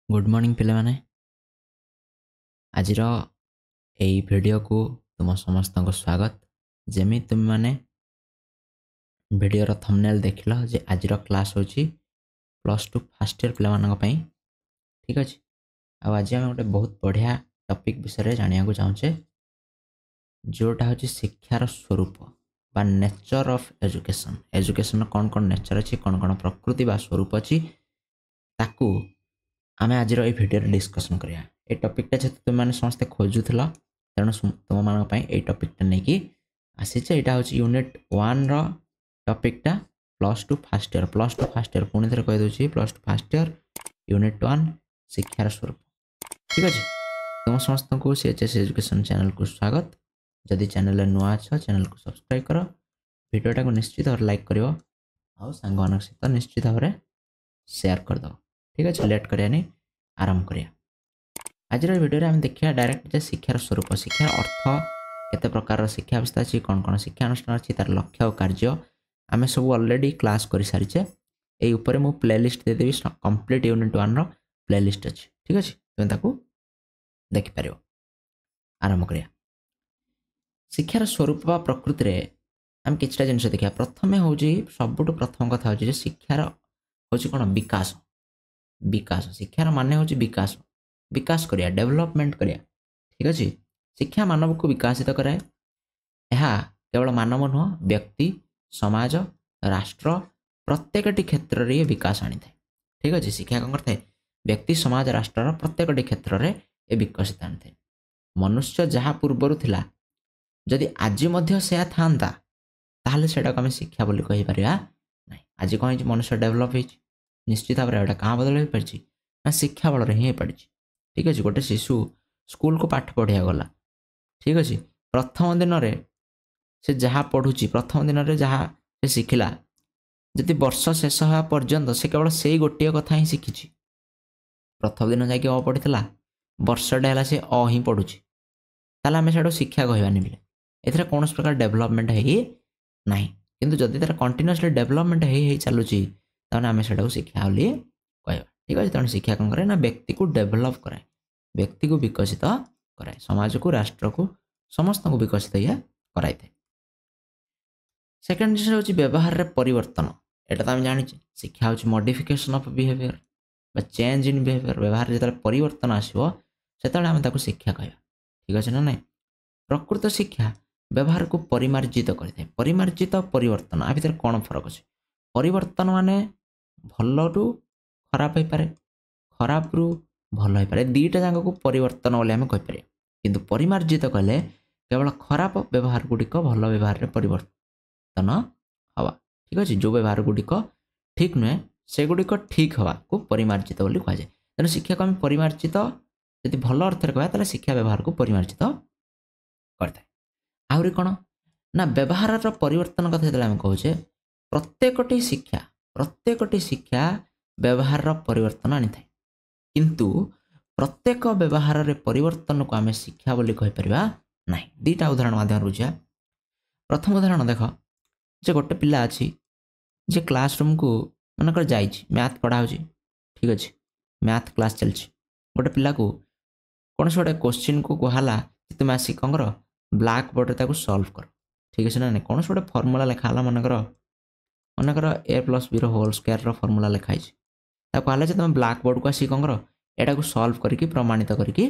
Good morning पिले माने आजिर एई video को तुम समस्त को स्वागत। जेमी तुम माने वीडियो थंबनेल देखिल जे आजिर क्लास होची प्लस टू फर्स्ट ईयर पिला मानक पई। ठीक अछि। आज आम गोटे बहुत बढ़िया टॉपिक विषय जानिया को चाहूचे जोटा होची शिक्षार स्वरूप बा नेचर ऑफ एजुकेशन। एजुकेशन कौन कौन नेचर अच्छी कौन कौन प्रकृति बा स्वरूप अच्छी ताकू आमे आज भिडियो डिस्कसन करिया। ए टॉपिकटा जेते तुम माने समस्त खोजुथला तेणु तुम मान ए टॉपिकटा नहीं कि आसीचे। एटा होची यूनिट 1 रो टॉपिकटा प्लस टू फर्स्ट ईयर पुणी थे कह दूसरी plus two first year unit 1 शिक्षार स्वरूप। ठीक अच्छे। तुम समस्त को सीएचएस एजुकेशन चैनल को स्वागत। जदि चैनल नुआ अच्छा चैनल को सब्सक्राइब कर वीडियोटा को निश्चित भाव लाइक कर सांग सहित निश्चित भाव शेयर करद। ठीक अच्छे। लेट करिया नहीं आरंभ करिया। आज वीडियो आम देखिए डायरेक्ट जे शिक्षार स्वरूप शिक्षार अर्थ केते प्रकार शिक्षा व्यवस्था अच्छी कौन कौन शिक्षा अनुष्ठान अच्छी तार लक्ष्य और कार्य आम सब ऑलरेडी क्लास कर सारीचे। यही उपरे मु प्लेलिस्ट देदेवी कंप्लीट यूनिट 1 रो प्लेलिस्ट अच्छी। ठीक अच्छे। तुम ताकू देखि पारियो। आरंभ करिया। शिक्षार स्वरूप बा प्रकृति रे आम किछटा जिनिस देखिया। प्रथमे होजी सबुठ प्रथम कथा होजी जे शिक्षार होजी कोन विकास। विकास शिक्षार माने होची विकास विकास करिया डेवलपमेंट करिया। ठीक अच्छे। शिक्षा मानव को विकसित कराए। यह केवल मानव नुह व्यक्ति समाज राष्ट्र प्रत्येकटी क्षेत्र रे विकास आनी थाए। ठीक अच्छे। शिक्षा कौन करता है व्यक्ति समाज राष्ट्र प्रत्येकटी क्षेत्र रे ए विकसित आनी थाए। मनुष्य जहाँ पूर्वर थिला जदि आज मध्य से थांता ताहले सेटा को आमे शिक्षा बोली कहि परिया नाही। आज कौन मनुष्य डेवलप हो निश्चित भाव में क्या बदल हो पार्टी ना शिक्षा बल ही पड़ी। ठीक अच्छे। गोटे शिशु स्कूल को पाठ पढ़िया गला। ठीक अच्छे। प्रथम दिन में से जहाँ पढ़ुची प्रथम दिन में जहाँ से शिखिला जदि वर्ष शेष होगा पर्यंत से केवल से गोटे कथा ही शिखी। प्रथम दिन जाकि अ पढ़ी वर्षटे है सी अ ही पढ़ुची ताला आम से शिक्षा कहबानी बोले ए कौन प्रकार डेवलपमेंट है ना कि जदि तार कंटिन्यूअसली डेवलपमेंट है चलुची आम से शिक्षा बोली कहवा। ठीक अच्छे। तेणु शिक्षा कौन करे ना व्यक्ति को डेभलप कराए व्यक्ति को विकसित कराए समाज को राष्ट्र को समस्त को विकसित ये कराई थे। सेकेंड जिन हूँ व्यवहार रे परिवर्तन। एटा तो आम जानी शिक्षा हूँ मॉडिफिकेशन ऑफ बिहेवियर बा चेंज इन बिहेवियर। व्यवहार जो परिवर्तन आसो से आम ताको शिक्षा कहवा। ठीक अच्छे ना नहीं। प्रकृत शिक्षा व्यवहार को परिमार्जित करते परिमार्जित परिवर्तन आ भर कौन फरक अच्छे। परिवर्तन माने भल रु खराब हो पारे खराब रु भल हो पारे दीटा जाक को परिवर्तन बोले आम कहीपर किंतु परिमार्जित कले केवल खराब व्यवहार गुड़िक भल व्यवहार में परिवर्तन हवा। ठीक अच्छे। जो व्यवहार गुड़िक ठीक नुहे से गुड़िक ठीक हवा को परिमार्जित बोली कहुए। तेणु शिक्षा को आम परिमार्जित यदि भल अर्थ कहवा शिक्षा व्यवहार को परिमार्जित करता है। आहरी कौन ना व्यवहार परिवर्तन कथा जो आम कहे प्रत्येकटी शिक्षा व्यवहार परिवर्तन आनी थाए किंतु प्रत्येक व्यवहार रे परिवर्तन को आम शिक्षा बोली कहीपर ना। दीटा उदाहरण माध्यम बुझा। प्रथम उदाहरण देख जे गोटे पिला अच्छी जे क्लासरूम को मनकर जाइए मैथ पढ़ा। ठीक अच्छे। मैथ क्लास चलती गोटे पिला को कौन से गोटे क्वेश्चन को कहला तुम आसिक कौन कर ब्लैक बोर्ड रे सॉल्व कर। ठीक अच्छे ना नहीं। कौन से गोटे फर्मूला लिखाला मनकर A plus B whole square formula लिखाई कहला तुम ब्लैक बोर्ड को आसिक कौन कर एटा को सॉल्व करके प्रमाणित करके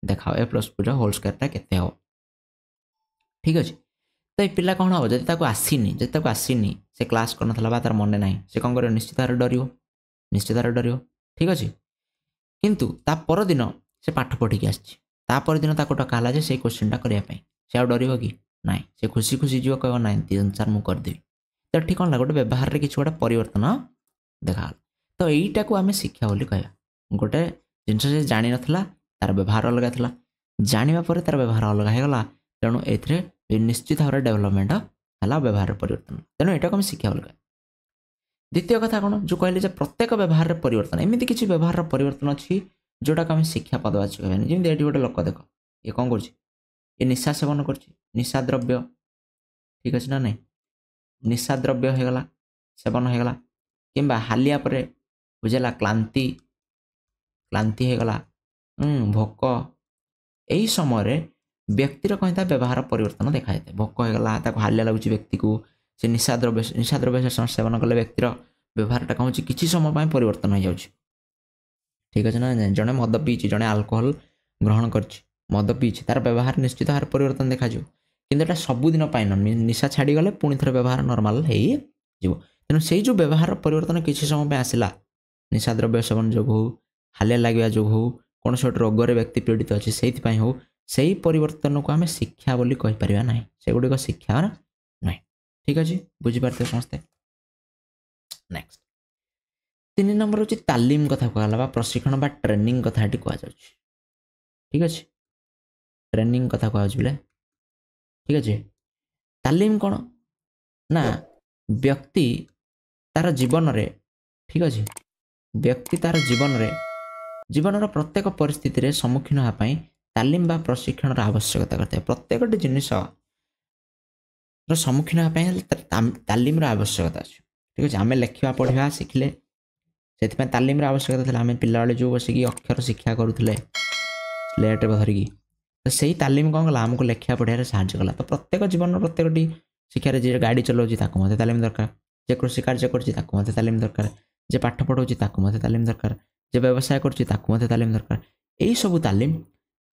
देखाओ ए प्लस बी होल स्क्वायर केते हो। ठीक अच्छे। तो ये पिला कौन हम जब जब आसनी से क्लास कर तार मन ना से कौन कर निश्चित भाव निश्चित भाव डर। ठीक अच्छे। किंतु ता पर दिन से पाठ पढ़ी आसपर दिन डका से क्वेश्चनटा करने से आ डर कि ना से खुशी खुशी जीव कह ना अनुसार मुझे करदेवी। तो ठीक कौन गोटे व्यवहार में किसी गोटे परिवर्तन देखा। तो यहीटा को आम शिक्षा बोली कहवा। गोटे जिनस से जान ना तार व्यवहार अलग था जाना पर तार व्यवहार अलग होगा तेणु ए निश्चित भाव डेवलपमेंट है व्यवहार परिवर्तन। तेणु यहाँ को आम शिक्षा बोली कहवा। द्वितीय कथा कौन जो कहले प्रत्येक व्यवहार रे परिवर्तन एमती किसी व्यवहार परिवर्तन अच्छी जोटा को आम शिक्षा पदवाची कहवानी। जमी ये गोटे लोक देख ये कौन कर निशा सेवन कर निशा द्रव्य। ठीक अच्छे ना नहीं। निशा द्रव्य होगला सेवन होगला कि हालिया पर बुझेगा क्लांति हो गला भोक यही समय व्यक्तिर कहीं व्यवहार परिवर्तन देखा जाए भोक हो गला हालिया लगुच व्यक्ति को से निशा द्रव्य सेवन कले व्यक्तिर व्यवहारटा कौन किसी समय परिवर्तन हो जाए ठीक अच्छे ना जड़े मद पीछे जड़े आल्कोहल ग्रहण कर मद पीछे तार व्यवहार निश्चित भाव परिवर्तन देखा कि सबुदिन निशा छाड़ी गले पुणी थे व्यवहार नॉर्मल हो तेणु से जो व्यवहार परिवर्तन किसी समय आसला निशा द्रव्य सेवन जो हो हालिया लगे जो हो कौन से रोगर व्यक्ति पीड़ित अच्छे से हो से परिवर्तन को आम शिक्षा बोली कहीपर ना से गुड़िक शिक्षा ना ठीक अच्छे बुझीपारे समस्ते नेक्स्ट 3 नंबर हूँ तालीम कथा कहला प्रशिक्षण बा ट्रेनिंग कथा कह ठीक अच्छे ट्रेनिंग कथा कह ठीक अच्छे तालीम कौन ना व्यक्ति तार जीवन रे ठीक अच्छे व्यक्ति तार जीवन प्रत्येक परिस्थिति सम्मुखीन होगापाई तालीम बा प्रशिक्षण आवश्यकता करता है प्रत्येक जिनिस सम्मुखीन होगापाई तालीम आवश्यकता अच्छे ठीक अच्छे आम लेखा पढ़ा शिखिले से तालीम आवश्यकता था आम पिला जो बसिक अक्षर शिक्षा करूँ स्लेट धरिकी तो से तालीम कौन कला आमको लेखा पढ़ार साहय कला तो प्रत्येक जीवन प्रत्येक शिक्षार जी गाड़ी चलाऊँच तालीम दरकार जे कृषि कार्य कर तालीम दरकार जे पाठ पढ़ाऊँच तालीम दरकार जे व्यवसाय कर तालीम दरकार यही सब तालीम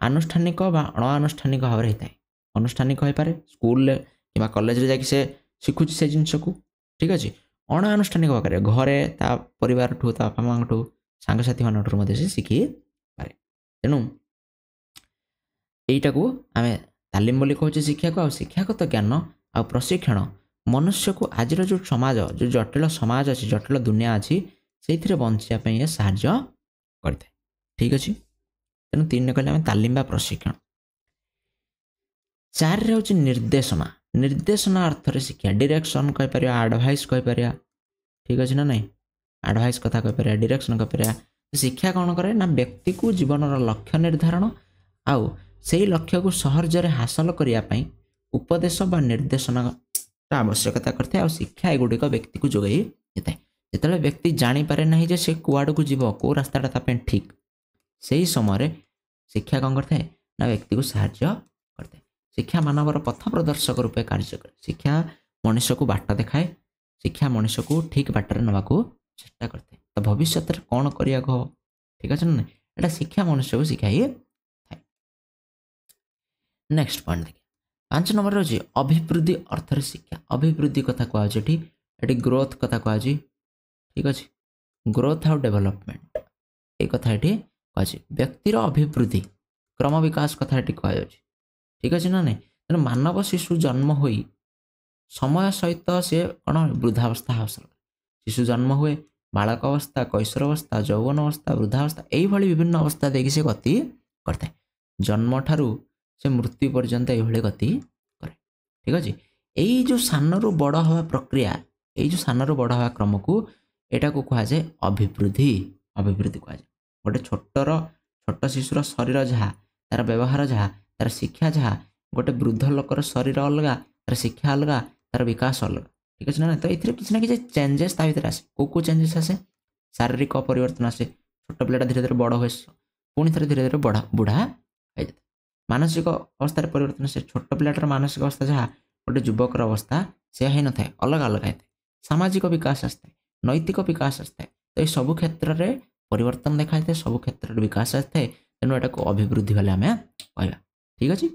आनुष्ठानिक अणानुष्ठानिक भाव में होता है अनुष्ठानिक हो पाए स्कूल कि कॉलेज रे जाकि से शिखुची से जिनस को ठीक अच्छे अणानुष्ठानिक भाव में घरे ता परिवार ठू ता बापा माँ ठू सांगसाथी मान से शिखी पारे तेणु यहीटा को आम तालीम बोली कहूँ शिक्षा को शिक्षागत ज्ञान आ प्रशिक्षण मनुष्य को आज जो समाज जो जटिल समाज अच्छी जटिल दुनिया अच्छी से बचापी साहाय्य करता है ठीक अच्छे तेणु 3 कहले आम तालीम बा प्रशिक्षण 4 रे हूँ निर्देशना निर्देशना अर्थ रे शिक्षा डायरेक्शन कहीपर एडवाइस कहीपर ठीक अच्छे ना नहीं एडवाइस कथा कहीपर डायरेक्शन कहीपर शिक्षा कौन करे ना व्यक्ति को जीवन लक्ष्य निर्धारण आउ से लक्ष्य को सहजरे हासिल करने उपदेश बा निर्देशना आवश्यकता करते हैं शिक्षा एगुड़िक व्यक्ति को जोगाई देता है जो व्यक्ति जानीपे ना जे से कुआड़ को जीव कौ रास्ता ठीक से ही समय शिक्षा कौन करता है ना व्यक्ति को साहाय्य करता है शिक्षा मानवर पथ प्रदर्शक रूपे कार्य करे शिक्षा मनुष्य को बाट देखाए शिक्षा मनुष्य को ठीक बाटर नवा को चेष्टा करते हैं तो भविष्य कौन करिया ठीक अच्छे ना यहाँ शिक्षा मनुष्य को शिखाई थाए नेक्स्ट पॉइंट देखिए 5 नंबर रही अभिवृद्धि अर्थ शिक्षा अभिवृद्धि कथा कहुए ग्रोथ कथा कहुए ठीक अच्छे ग्रोथ आउ डेभलपमेंट ये कथा ये कह व्यक्तिर अभिवृद्धि क्रम विकास कथा ये कह ठीक अच्छे ना नहीं तेना मानव शिशु जन्म हो समय सहित सी कौन वृद्धावस्था हासिल शिशु जन्म हुए बालक अवस्था कैशोर अवस्था यौवन अवस्था वृद्धावस्था यही विभिन्न अवस्था देखिए से गति करता है जन्म ठारू से मृत्यु पर्यंत ये गति करे ठीक अच्छे यही जो सान रु बड़ हवा प्रक्रिया यही जो सान रु बड़ हवा क्रम को यहाँ को कहुए अभिवृद्धि अभिवृद्धि कहुए गोटे छोट शिशुर शरीर जहाँ तार व्यवहार जहाँ तार शिक्षा जहाँ गोटे वृद्ध लोकर शरीर अलग तार शिक्षा अलग तार विकास अलग ठीक अच्छे ना तो ये किसी ना कि चेंजेस ता भर आसे को चेंजेस आसे शारीरिक परिवर्तन आसे छोट पिलाटा धीरे धीरे बड़ हुए पुणी थे धीरे धीरे बुढ़ा हो जाता मानसिक अवस्था परिवर्तन से छोट पिलाटार मानसिक अवस्था जहाँ गोटे युवकर अवस्था से ही न था अलग अलग होता है सामाजिक विकास आसता है नैतिक विकास आसता है तो ये सब क्षेत्र में परिवर्तन देखा जाए सब क्षेत्र में विकास आसता है तेणु यहाँ को अभिवृद्धि वाले आम कह ठीक अच्छे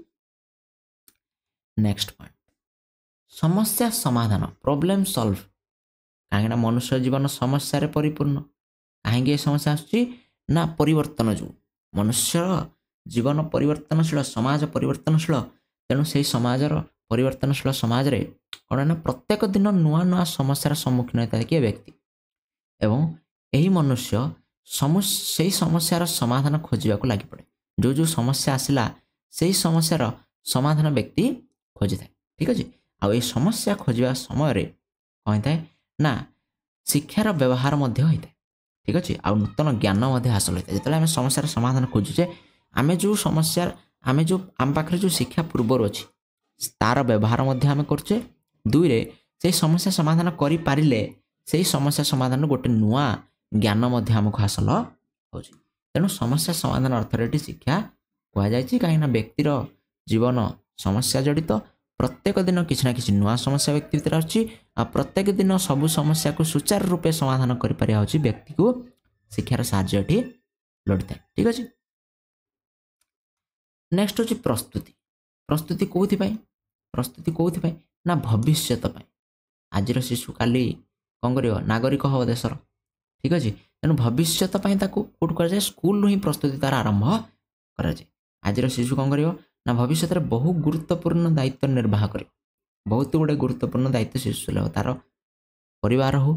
नेक्स्ट पॉइंट समस्या समाधान प्रॉब्लम सॉल्व कहीं मनुष्य जीवन समस्या रे परिपूर्ण कहीं समस्या आसना परिवर्तन जो मनुष्य जीवन परिवर्तनशील समाज परिवर्तनशील तेणु से समाजर परिवर्तनशील समाज रे कौन ना प्रत्येक दिन नुआ नुआ समस्यार सम्मुखीन होता है किए व्यक्ति एवं यही मनुष्य से समस्यार समाधान खोजा को लगी पड़े जो जो समस्या आसला से समस्यार समाधान व्यक्ति खोजी था ठीक अच्छे आ समस्या खोजा समय कौन होता है ना शिक्षार व्यवहार होता है ठीक अच्छे आ नूतन ज्ञान हासिल होता है जो आम समस्यार समाधान खोजुचे आम जो समस्या आम पाखे जो शिक्षा पूर्वर अच्छी तार व्यवहार आम करचे 2 रे से समस्या समाधान करि पारिले से समस्या समाधान गोटे नुआ ज्ञान आमको हासिल हो तेणु समस्या समाधान अर्थरे शिक्षा कहुई कहीं व्यक्तिर जीवन समस्या जड़ित प्रत्येक दिन किसी ना किसी नुआ समस्या व्यक्ति भीतर अच्छी आ प्रत्येक दिन सबू समस्या को सुचारू रूपे समाधान कर व्यक्ति को शिक्षार साहाय्य लोड़ी था। ठीक अच्छे नेक्स्ट हूँ प्रस्तुति प्रस्तुति कौन ना भविष्य आज शिशु काली कौन कर नागरिक हम देशर। ठीक अच्छे तेणु भविष्य कौट कर स्कूल ही प्रस्तुति तार आरंभ कराए। आज शिशु कौन कर ना भविष्य में बहु गुरुत्वपूर्ण दायित्व निर्वाह कर बहुत गुड़े गुरुत्वपूर्ण दायित्व शिशु ले तार परिवार हो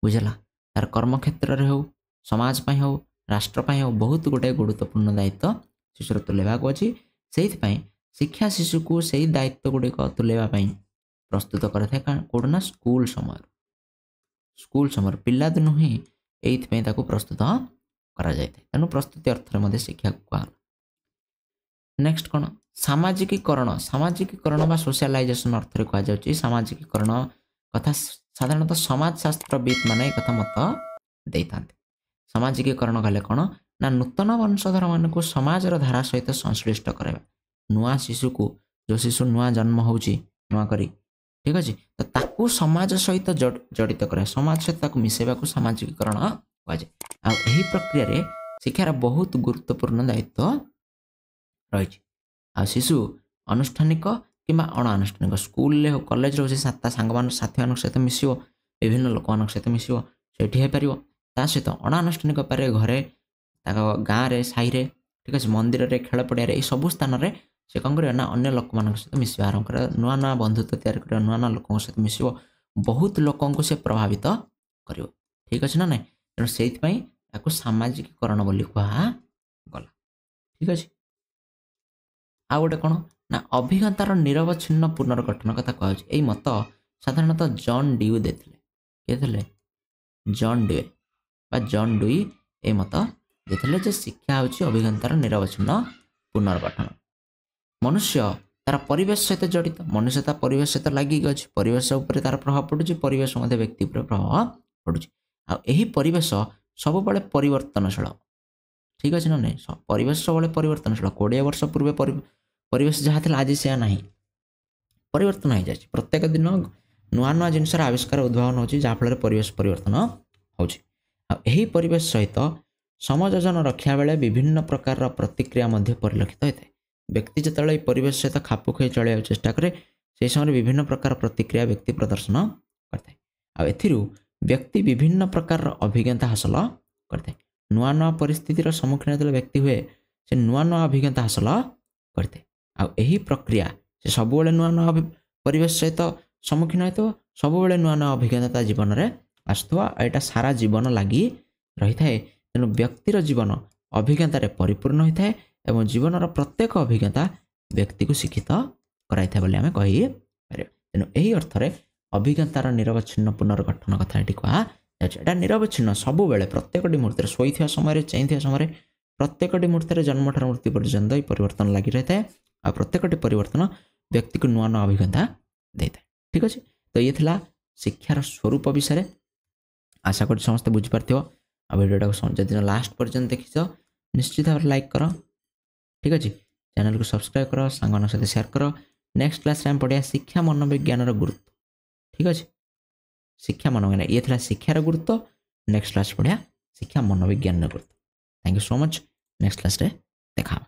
बुझला तार कर्म क्षेत्र में हो समाज हो राष्ट्रपाई हो बहुत गुड़े गुरुत्वपूर्ण दायित्व शिशुर तुलेवाक अच्छी से शिक्षा शिशु को सही दायित्व गुड़िक तुलेवाई प्रस्तुत कराए कौटना स्कूल समय पिलादिनू ही ये प्रस्तुत करा जाए तेणु प्रस्तुति अर्थ में शिक्षा को कहा। नेक्स्ट कौन सामाजिकीकरण बा सोशलाइजेशन अर्थ में कहुच्छी सामाजिकीकरण कथा साधारणतः समाजशास्त्रविद माने कथा मत दे था। सामाजिकीकरण कले कौन ना नूतन वंशधर मान को समाजर धारा सहित संश्लिष्ट कराइबा नुआ शिशु को जो शिशु नुआ जन्म होची नुआ करी ठीक अच्छे तो ताकू समाज सहित जड़ित कराए समाज सहित मिसेवा को सामाजिकीकरण कहुए। यही प्रक्रिया शिक्षार बहुत गुरुत्वपूर्ण दायित्व रही आ शिशु अनुष्ठानिक कि अणानुष्ठानिक स्कूल कॉलेज रो सांग साथी मान सहित मिसिव विभिन्न लोक मान सहित मिसिव से ता सहित अणानुष्ठानिक पारे घरे गाँव में साई रे ठीक अच्छे मंदिर में खेल पड़िया ये सब स्थान में से कौन कर ना अन्य लोक मान सहित मिसवा आरंभ कर नुआ नुआ बंधुत्व तैयार कर नुआ नुआ लोक सहित मिसिव बहुत लोक से प्रभावित कर। ठीक अच्छे ना ना तेणु से सामाजिकीकरण बोली कहगला। ठीक अच्छे आ गोटे कौन ना अभिज्ञतार निरवच्छिन्न पुनर्गठन कथा कह मत साधारणतः जॉन ड्यू देते जॉन ड्यू ये मत देते शिक्षा हूँ अभिज्ञतार निरवच्छिन्न पुनर्गठन मनुष्य तार परिवेश सहित जड़ित मनुष्य ता परिवेश सहित लगिक अच्छे परिवेश उपर तार प्रभाव पड़ुଛି परिवेश व्यक्ति उपर प्रभाव पड़ुଛି यही परिवेश सब बड़े परिवर्तनशील। ठीक अच्छे ना नहीं परिवेश सब बड़े परिवर्तनशील 20 वर्ष पूर्व परिवेश जहाँ थी आज से ना परिवर्तन हो जाए प्रत्येक दिन नुआ नुआ जिनसर आविष्कार उद्भावन होची जहाँफल परिवेश परिवर्तन होही परिवेश सहित समयोजन रखा बेले विभिन्न प्रकार प्रतिक्रिया परिलक्षित होता है व्यक्ति जिते परिवेश सहित खाप खुई चलने चेष्टा करे से समय विभिन्न प्रकार प्रतिक्रिया व्यक्ति प्रदर्शन करते व्यक्ति विभिन्न प्रकार अभिज्ञता हासिल करते नुआ नुआ परिस्थितिर सम्मुखीन जो व्यक्ति हुए से नुआ नुआ अभिज्ञता हासिल करते यही प्रक्रिया से सब नुआ नुआ परिवेश सहित सम्मुखीन होता सब नुआ नुआ अभिज्ञता जीवन में आसुवा यहाँ सारा जीवन लगी रही है तेणु व्यक्तिर जीवन अभिज्ञतार परिपूर्ण होता है एवं जीवन प्रत्येक अभिज्ञता व्यक्ति को शिक्षित कराई आम कहीपर तेणु यही अर्थ में अभिज्ञतार निरवच्छिन्न पुनर्गठन कथा ये कह निरवच्छिन्न सब बेले प्रत्येक मुहूर्त शोई समय चाह समय प्रत्येक मुहूर्त जन्म ठार मृत्यु पर्यंत ये परिवर्तन लगी रही है आ प्रत्येक परिवर्तन व्यक्ति को नुआ नुआ अभिज्ञता देता है। ठीक अच्छे तो ये थिला शिक्षार स्वरूप विषय आशा कर समस्ते बुझीपार आ भिडियो जदि लास्ट पर्यंत देखीच निश्चित भाव लाइक कर। ठीक अच्छे चैनल को सब्सक्राइब कर सांग सहित शेयर कर। नेक्स्ट क्लास में पढ़िया शिक्षा मनोविज्ञान गुरुत्व। ठीक अच्छे शिक्षा मनोविज्ञान ये थिला शिक्षार गुरुत्व नेक्स्ट क्लास पढ़िया शिक्षा मनोविज्ञान गुरुत्व। Thank you so much next class रे देखा।